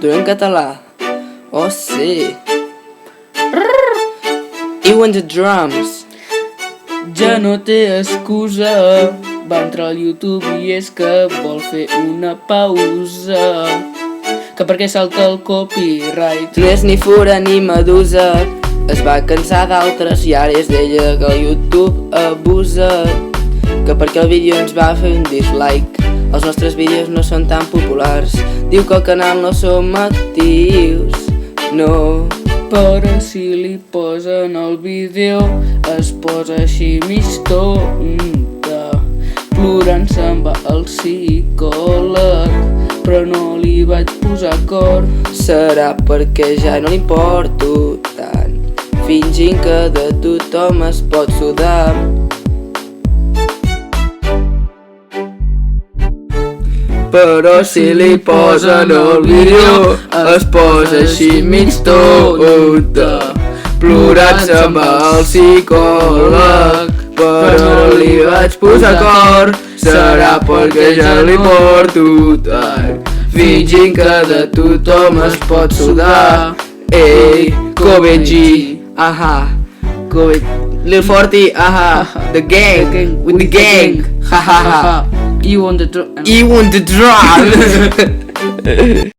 cultura en català. Oh, sí. I want the drums. Ja no té excusa, va entrar al YouTube i és que vol fer una pausa. Que perquè salta el copyright. No és ni fura ni medusa, es va cansar d'altres i ara és d'ella que el YouTube abusa. Que perquè el vídeo ens va fer un dislike, els nostres vídeos no són tan populars. Diu que al canal no som actius, no. Però si li posen el vídeo es posa així mig tonta. Plorant se'n va al psicòleg, però no li vaig posar cor. Serà perquè ja no li importo tant, fingint que de tothom es pot sudar. Però si li posen el vídeo es posa així mig tonta. Plorant se'n va al psicòleg, però no li vaig posar cor. Serà perquè ja li porto tant, fingint que de tothom es pot sudar. Ei, Kobe G, aha, Kobe, Lil Forty, aha, the gang, with the gang, ha ha ha. You want the You want the drums.